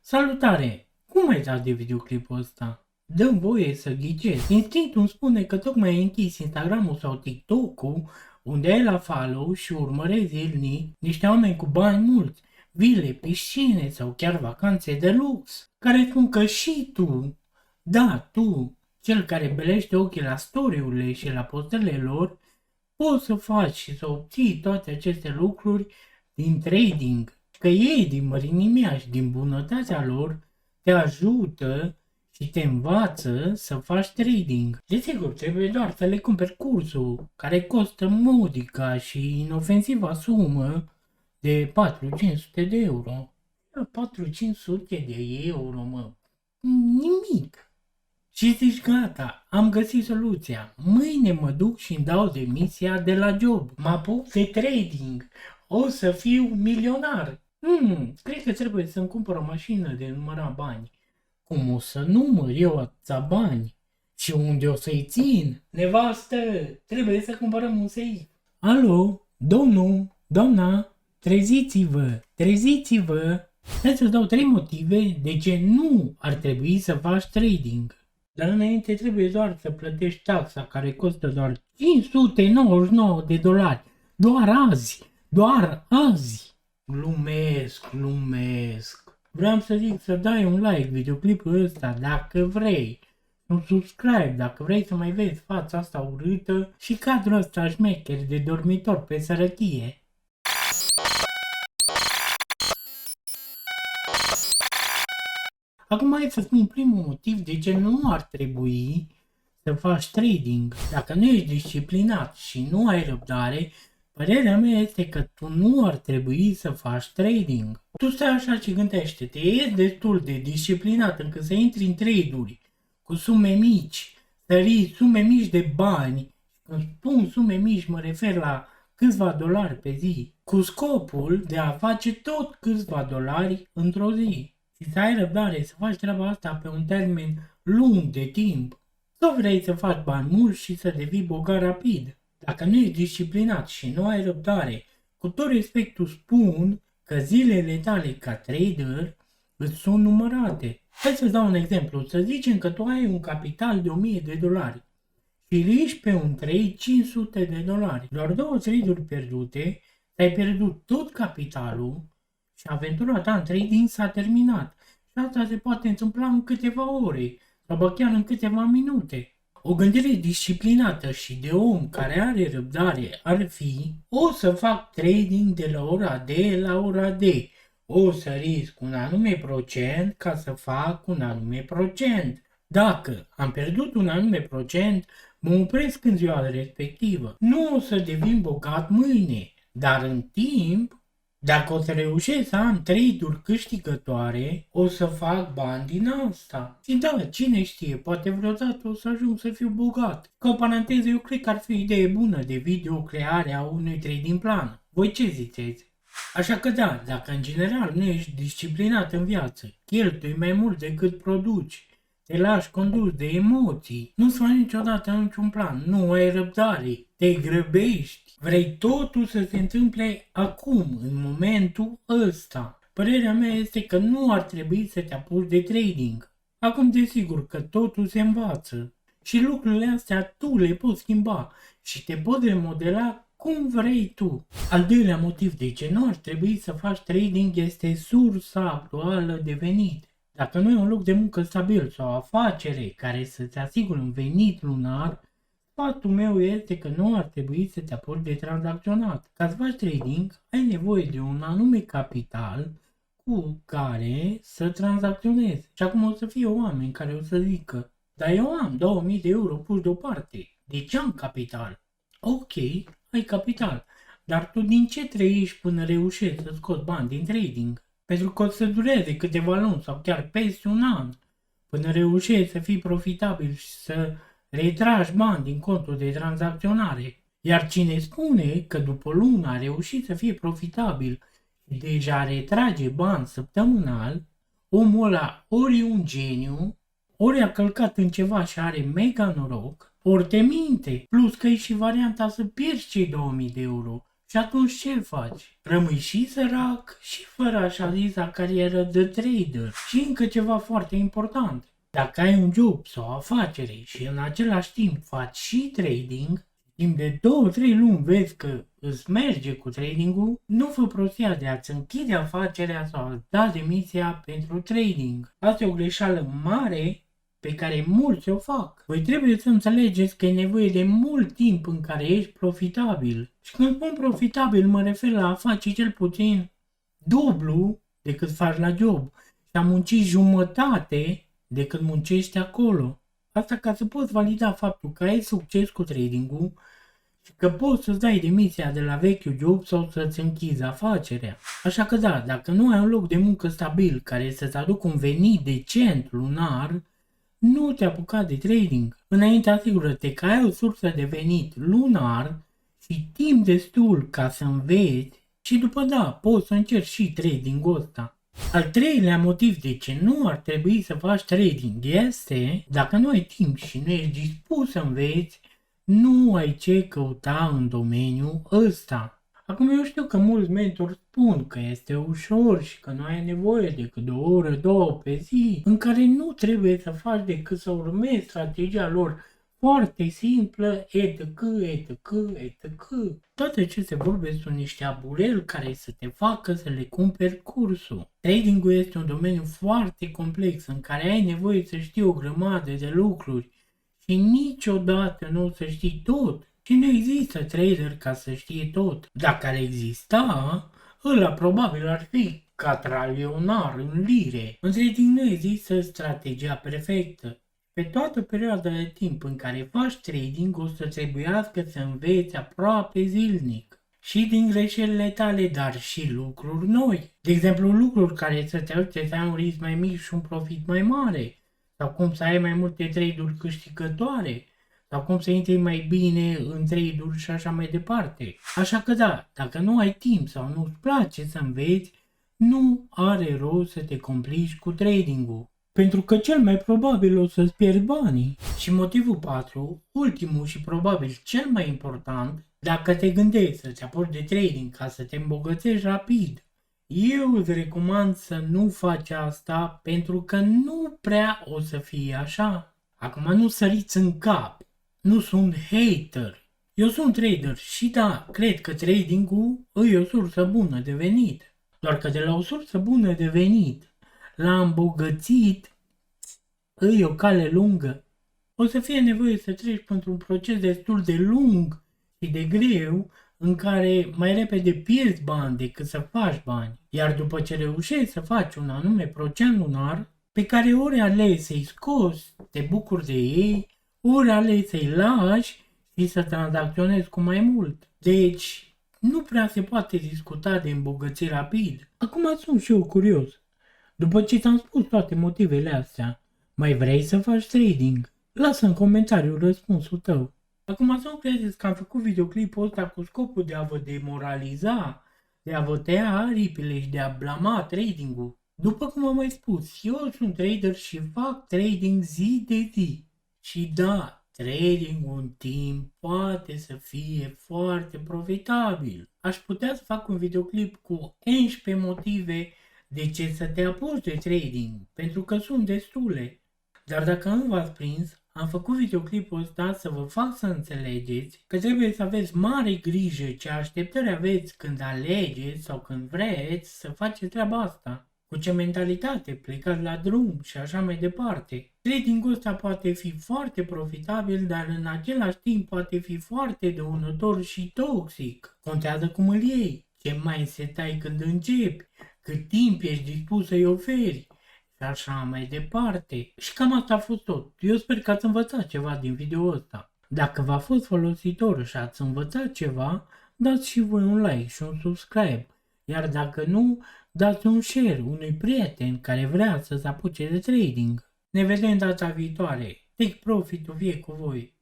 Salutare! Cum ai dat de videoclipul ăsta? Dă-mi voie să ghicez. Instinctul îmi spune că tocmai ai închis Instagram-ul sau TikTok-ul, unde ai la follow și urmărezi zilnic niște oameni cu bani mulți, vile, piscine sau chiar vacanțe de lux, care spun că și tu, da, tu, cel care belește ochii la story-urile și la postările lor, poți să faci și să obții toate aceste lucruri din trading. Că ei, din mărinimea și din bunătatea lor, te ajută și te învață să faci trading. Desigur, trebuie doar să le cumperi cursul, care costă modica și inofensivă sumă de 4-500 de euro. 4-500 de euro, mă. Nimic. Și zici, gata, am găsit soluția. Mâine mă duc și îmi dau demisia de la job. Mă apuc de trading. O să fiu milionar. Cred că trebuie să-mi cumpăr o mașină de număra bani. Cum o să număr eu atâția bani? Și unde o să-i țin? Nevastă, trebuie să cumpărăm un seif. Alo, domnul, doamna, treziți-vă, treziți-vă. Hai să-ți dau 3 motive de ce nu ar trebui să faci trading. Dar înainte trebuie doar să plătești taxa care costă doar $599. Doar azi, doar azi. Glumesc. Vreau să zic să dai un like videoclipul ăsta dacă vrei. Un subscribe dacă vrei să mai vezi fața asta urâtă și cadrul ăsta șmecher de dormitor pe sărăchie. Acum hai să spun primul motiv de ce nu ar trebui să faci trading. Dacă nu ești disciplinat și nu ai răbdare, părerea mea este că tu nu ar trebui să faci trading. Tu stai așa și gândește-te, ești destul de disciplinat încât să intri în trade-uri cu sume mici, să rizi sume mici de bani. Când spun sume mici mă refer la câțiva dolari pe zi, cu scopul de a face tot câțiva dolari într-o zi. Și să ai răbdare să faci treaba asta pe un termen lung de timp. Sau vrei să faci bani mulți și să devii bogat rapid. Dacă nu ești disciplinat și nu ai răbdare, cu tot respectul spun că zilele tale ca trader îți sunt numărate. Hai să-ți dau un exemplu. Să zicem că tu ai un capital de $1000 și riști pe un trade $500. Doar 2 trade-uri pierdute, ți-ai pierdut tot capitalul și aventura ta în trading s-a terminat. Și asta se poate întâmpla în câteva ore sau chiar în câteva minute. O gândire disciplinată și de om care are răbdare ar fi: o să fac trading de la ora D la ora D. O să risc un anume procent ca să fac un anume procent. Dacă am pierdut un anume procent, mă opresc în ziua respectivă. Nu o să devin bogat mâine, dar în timp, dacă o să reușesc să am trade-uri câștigătoare, o să fac bani din asta. Și da, cine știe, poate vreodată o să ajung să fiu bogat. Ca o paranteză, eu cred că ar fi o idee bună de video crearea unui trading plan. Voi ce ziceți? Așa că da, dacă în general nu ești disciplinat în viață, cheltui mai mult decât produci, te lași condus de emoții, nu-ți faci niciodată niciun plan, nu ai răbdare, te grăbești, vrei totul să se întâmple acum, în momentul ăsta. Părerea mea este că nu ar trebui să te apuci de trading. Acum desigur că totul se învață și lucrurile astea tu le poți schimba și te poți remodela cum vrei tu. Al doilea motiv de ce nu ar trebui să faci trading este sursa actuală de venit. Dacă nu e un loc de muncă stabil sau o afacere care să-ți asigure un venit lunar, sfatul meu este că nu ar trebui să te apuci de tranzacționat. Ca să faci trading, ai nevoie de un anume capital cu care să tranzacționezi. Și acum o să fie oameni care o să zică: dar eu am 2000 de euro puși deoparte, de ce am capital? Ok, ai capital, dar tu din ce trăiești până reușești să scoți bani din trading? Pentru că o să dureze câteva luni sau chiar peste un an până reușești să fii profitabil și să retragi bani din contul de tranzacționare. Iar cine spune că după o lună a reușit să fie profitabil și deja retrage bani săptămânal, omul ăla ori e un geniu, ori a călcat în ceva și are mega noroc, ori te minte. Plus că e și varianta să pierzi cei 2000 de euro Și atunci ce faci? Rămâi și sărac și fără așa zisa carieră de trader. Și încă ceva foarte important. Dacă ai un job sau o afacere și în același timp faci și trading, timp de 2-3 luni vezi că îți merge cu trading-ul, nu fă prostia de a-ți închide afacerea sau a-ți da demisia pentru trading. Asta e o greșeală mare pe care mulți o fac. Voi trebuie să înțelegeți că e nevoie de mult timp în care ești profitabil. Și când spun profitabil mă refer la a face cel puțin dublu decât faci la job și a munci jumătate decât muncești acolo. Asta ca să poți valida faptul că ai succes cu trading-ul și că poți să-ți dai demisia de la vechiul job sau să-ți închizi afacerea. Așa că da, dacă nu ai un loc de muncă stabil care să-ți aducă un venit decent lunar, nu te apuca de trading. Înainte asigură-te că ai o sursă de venit lunar și timp destul ca să înveți și după da, poți să încerci și trading-ul ăsta. Al treilea motiv de ce nu ar trebui să faci trading este, dacă nu ai timp și nu ești dispus să înveți, nu ai ce căuta în domeniul ăsta. Acum eu știu că mulți mentori spun că este ușor și că nu ai nevoie decât de o oră, două pe zi, în care nu trebuie să faci decât să urmezi strategia lor foarte simplă, etc. Toate aceste vorbe sunt niște abureli care să te facă să le cumperi cursul. Trading-ul este un domeniu foarte complex în care ai nevoie să știi o grămadă de lucruri și niciodată nu o să știi tot. Și nu există trader ca să știe tot. Dacă ar exista, ăla probabil ar fi catralionar în lire. În trading nu există strategia perfectă. Pe toată perioada de timp în care faci trading o să trebuiască să înveți aproape zilnic. Și din greșelile tale, dar și lucruri noi. De exemplu, lucruri care să te ajute să ai un risc mai mic și un profit mai mare. Sau cum să ai mai multe trade-uri câștigătoare. Sau cum să intri mai bine în trade-uri și așa mai departe. Așa că da, dacă nu ai timp sau nu-ți place să înveți, nu are rost să te complici cu trading-ul. Pentru că cel mai probabil o să-ți pierzi banii. Și motivul 4, ultimul și probabil cel mai important, dacă te gândești să-ți apuci de trading ca să te îmbogățești rapid, eu îți recomand să nu faci asta pentru că nu prea o să fie așa. Acum nu săriți în cap, nu sunt hater. Eu sunt trader și da, cred că trading-ul e o sursă bună de venit. Doar că de la o sursă bună de venit la îmbogățit e o cale lungă. O să fie nevoie să treci printr-un proces destul de lung și de greu în care mai repede pierzi bani decât să faci bani. Iar după ce reușești să faci un anume procent lunar pe care ori alegi să-i scoți, te bucuri de ei, ori alegi să-i lași și să tranzacționezi cu mai mult. Deci nu prea se poate discuta de îmbogățiri rapid. Acum sunt și eu curios. După ce ți-am spus toate motivele astea, mai vrei să faci trading? Lasă în comentariu răspunsul tău. Acum să nu credeți că am făcut videoclipul ăsta cu scopul de a vă demoraliza, de a vă tăia aripile și de a blama trading-ul. După cum am mai spus, eu sunt trader și fac trading zi de zi. Și da, trading în timp poate să fie foarte profitabil. Aș putea să fac un videoclip cu 11 motive de ce să te apuci de trading, pentru că sunt destule. Dar dacă nu v-ați prins, am făcut videoclipul ăsta să vă fac să înțelegeți că trebuie să aveți mare grijă ce așteptări aveți când alegeți sau când vreți să faceți treaba asta. Cu ce mentalitate plecați la drum și așa mai departe. Trading-ul ăsta poate fi foarte profitabil, dar în același timp poate fi foarte dăunător și toxic. Contează cum îl iei, ce mindset ai când începi, cât timp ești dispus să-i oferi și așa mai departe. Și cam asta a fost tot. Eu sper că ați învățat ceva din video ăsta. Dacă v-a fost folositor și ați învățat ceva, dați și voi un like și un subscribe. Iar dacă nu, dați un share unui prieten care vrea să se apuce de trading. Ne vedem data viitoare. Take profit-ul fie cu voi.